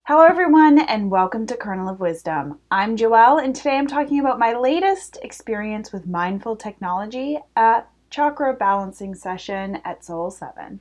Hello everyone and welcome to Kernel of Wisdom. I'm Joelle and today I'm talking about my latest experience with mindful technology at Chakra balancing session at Soul 7.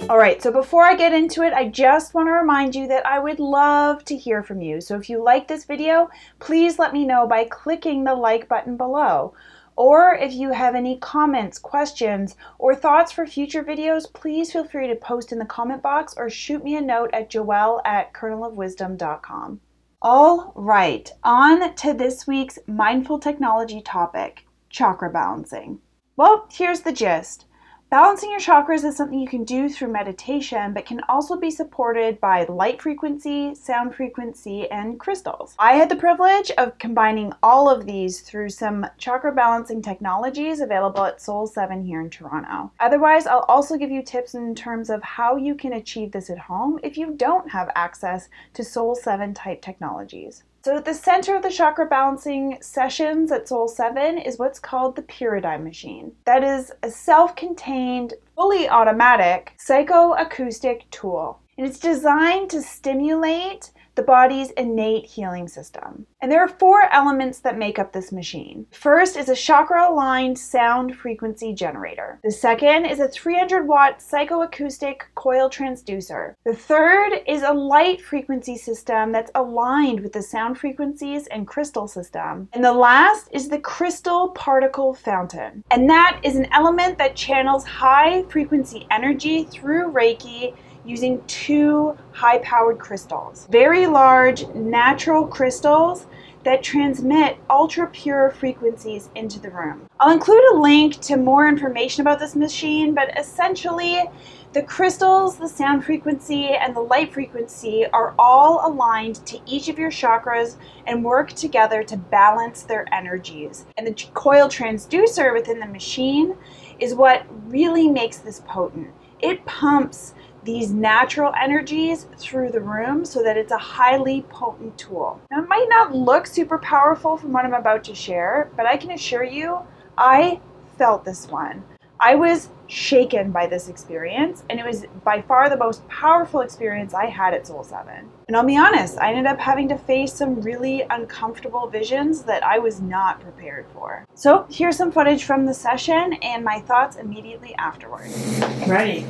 Alright, so before I get into it, I just want to remind you that I would love to hear from you. So if you like this video, please let me know by clicking the like button below. Or if you have any comments, questions, or thoughts for future videos, please feel free to post in the comment box or shoot me a note at joelle@kernelofwisdom.com. All right, on to this week's mindful technology topic, chakra balancing. Well, here's the gist. Balancing your chakras is something you can do through meditation, but can also be supported by light frequency, sound frequency, and crystals. I had the privilege of combining all of these through some chakra balancing technologies available at Soul 7 here in Toronto. Otherwise, I'll also give you tips in terms of how you can achieve this at home if you don't have access to Soul 7 type technologies. So at the center of the chakra balancing sessions at Soul 7 is what's called the pyridine machine. That is a self-contained, fully automatic psychoacoustic tool. And it's designed to stimulate the body's innate healing system. And there are 4 elements that make up this machine. First is a chakra-aligned sound frequency generator. The second is a 300-watt psychoacoustic coil transducer. The third is a light frequency system that's aligned with the sound frequencies and crystal system. And the last is the crystal particle fountain. And that is an element that channels high frequency energy through Reiki using 2 high-powered crystals. Very large, natural crystals that transmit ultra-pure frequencies into the room. I'll include a link to more information about this machine, but essentially, the crystals, the sound frequency, and the light frequency are all aligned to each of your chakras and work together to balance their energies. And the coil transducer within the machine is what really makes this potent. It pumps these natural energies through the room so that it's a highly potent tool. Now, it might not look super powerful from what I'm about to share, but I can assure you, I felt this one. I was shaken by this experience, and it was by far the most powerful experience I had at Soul 7. And I'll be honest, I ended up having to face some really uncomfortable visions that I was not prepared for. So here's some footage from the session and my thoughts immediately afterwards. Ready.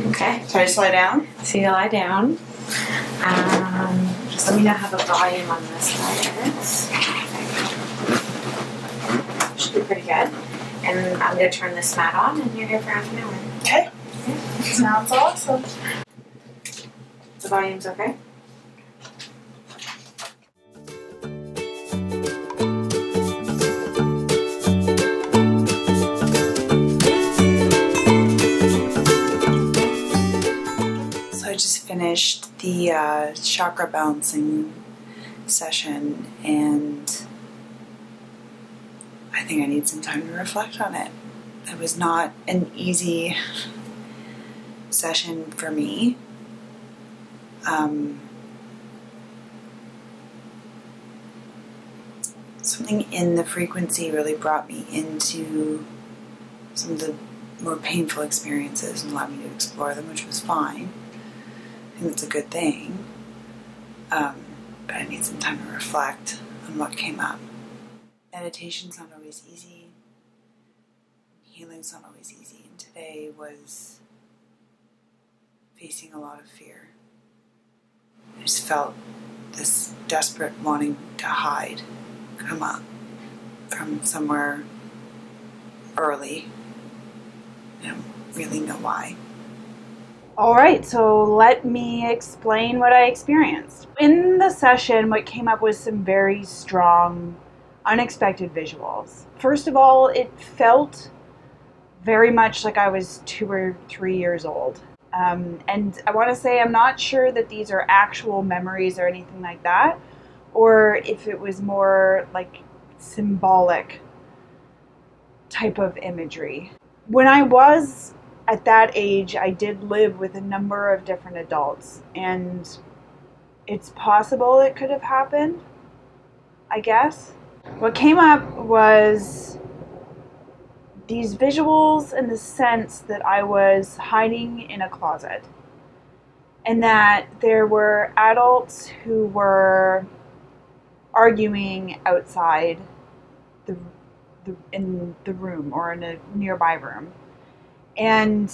Okay, so I just lie down? So you lie down. Just let me know how the volume on this side is. Should be pretty good. And I'm going to turn this mat on, and you're here for half an hour. Okay. Sounds awesome. The volume's okay? So I just finished the chakra balancing session, and I think I need some time to reflect on it. It was not an easy session for me. Something in the frequency really brought me into some of the more painful experiences and allowed me to explore them, which was fine. I think that's a good thing. But I need some time to reflect on what came up. Meditation's not always easy. Healing's not always easy. And today was facing a lot of fear. I just felt this desperate wanting to hide come up from somewhere early. I don't really know why. All right, so let me explain what I experienced. In the session, what came up was some very strong, unexpected visuals. First of all, it felt very much like I was 2 or 3 years old. And I want to say I'm not sure that these are actual memories or anything like that, or if it was more like symbolic type of imagery. When I was at that age, I did live with a number of different adults, and it's possible it could have happened, I guess. What came up was these visuals in the sense that I was hiding in a closet, and that there were adults who were arguing outside in the room or in a nearby room. And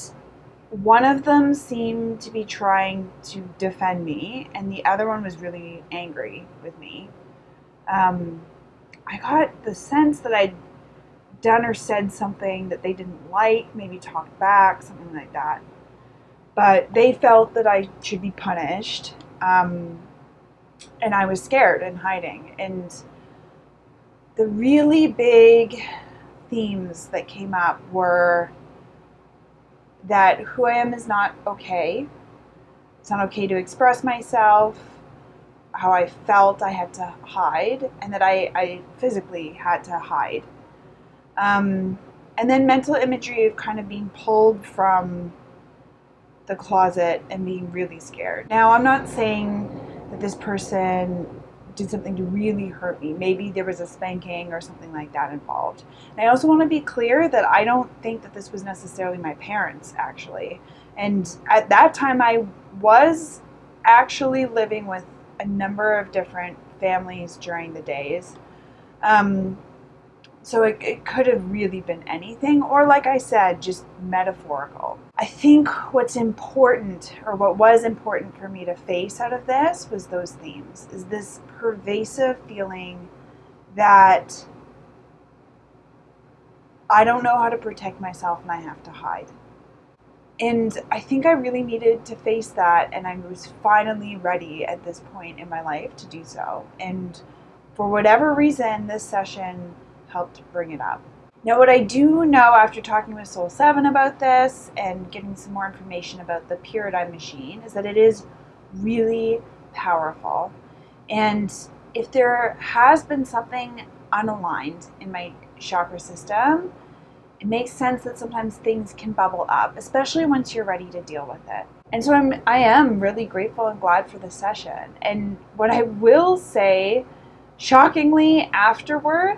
one of them seemed to be trying to defend me, and the other one was really angry with me. I got the sense that I'd done or said something that they didn't like, maybe talked back, something like that. But they felt that I should be punished, and I was scared and hiding. And the really big themes that came up were that who I am is not okay. It's not okay to express myself, how I felt I had to hide, and that I physically had to hide. And then mental imagery of kind of being pulled from the closet and being really scared. Now, I'm not saying that this person did something to really hurt me. Maybe there was a spanking or something like that involved. And I also want to be clear that I don't think that this was necessarily my parents, actually. And at that time, I was actually living with a number of different families during the days. So it could have really been anything, or like I said, just metaphorical. I think what's important, or what was important for me to face out of this, was those themes, is this pervasive feeling that I don't know how to protect myself and I have to hide. And I think I really needed to face that, and I was finally ready at this point in my life to do so. And for whatever reason, this session helped bring it up. Now, what I do know after talking with Soul 7 about this and getting some more information about the pyridine machine is that it is really powerful. And if there has been something unaligned in my chakra system, it makes sense that sometimes things can bubble up, especially once you're ready to deal with it. And so I am really grateful and glad for this session. And what I will say, shockingly, afterward,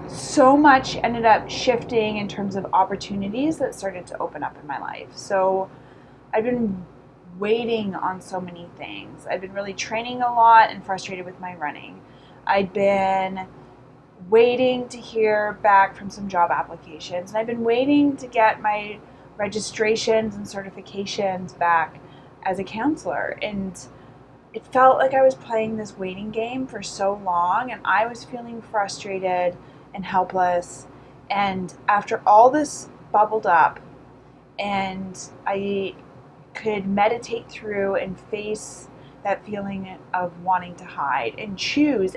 so much ended up shifting in terms of opportunities that started to open up in my life. So I've been waiting on so many things. I've been really training a lot and frustrated with my running. I'd been waiting to hear back from some job applications, and I've been waiting to get my registrations and certifications back as a counselor. And it felt like I was playing this waiting game for so long, and I was feeling frustrated and helpless. And after all this bubbled up and I could meditate through and face that feeling of wanting to hide and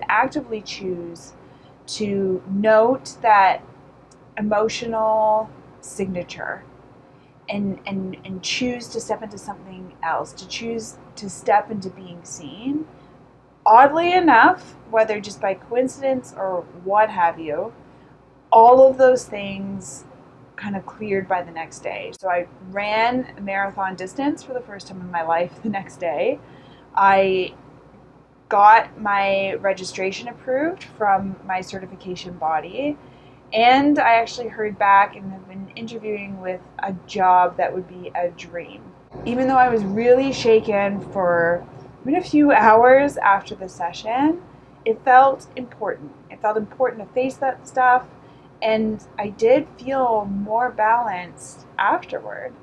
actively choose to note that emotional signature and choose to step into something else, to choose to step into being seen. Oddly enough, whether just by coincidence or what have you, all of those things kind of cleared by the next day. So I ran a marathon distance for the first time in my life the next day. I got my registration approved from my certification body, and I actually heard back and have been interviewing with a job that would be a dream. Even though I was really shaken for a few hours after the session, it felt important. It felt important to face that stuff, and I did feel more balanced afterward.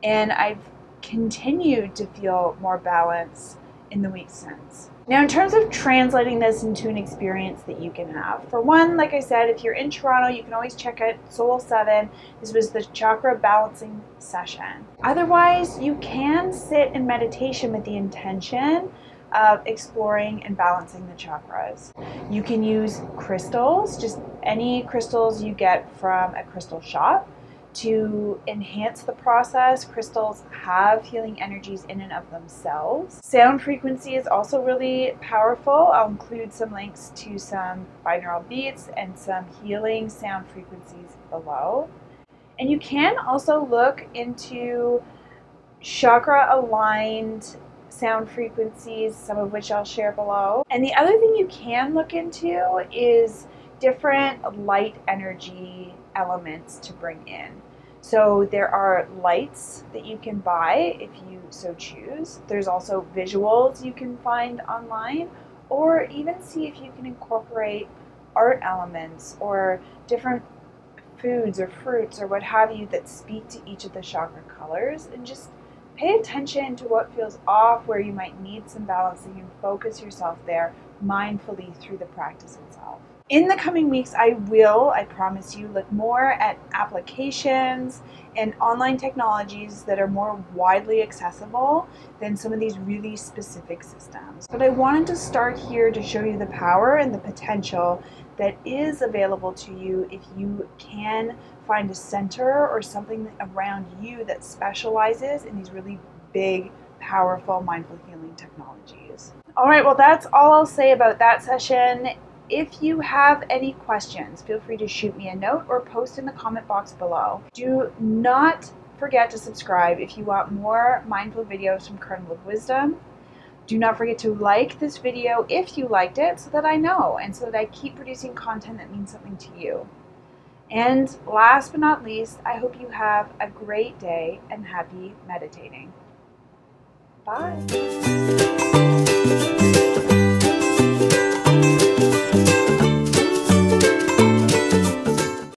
And I've continued to feel more balanced in the weeks since. Now, in terms of translating this into an experience that you can have, for one, like I said, if you're in Toronto, you can always check out Soul 7. This was the chakra balancing session. Otherwise, you can sit in meditation with the intention of exploring and balancing the chakras. You can use crystals, just any crystals you get from a crystal shop, to enhance the process. Crystals have healing energies in and of themselves. Sound frequency is also really powerful. I'll include some links to some binaural beats and some healing sound frequencies below. And you can also look into chakra aligned sound frequencies, some of which I'll share below. And the other thing you can look into is different light energy elements to bring in. So there are lights that you can buy if you so choose. There's also visuals you can find online, or even see if you can incorporate art elements or different foods or fruits or what have you that speak to each of the chakra colors, and just pay attention to what feels off, where you might need some balancing, and focus yourself there mindfully through the practice itself. In the coming weeks, I promise you, look more at applications and online technologies that are more widely accessible than some of these really specific systems. But I wanted to start here to show you the power and the potential that is available to you if you can find a center or something around you that specializes in these really big, powerful mindful healing technologies. All right, well, that's all I'll say about that session. If you have any questions, feel free to shoot me a note or post in the comment box below. Do not forget to subscribe if you want more mindful videos from Kernel of Wisdom. Do not forget to like this video if you liked it, so that I know and so that I keep producing content that means something to you. And last but not least, I hope you have a great day and happy meditating. Bye.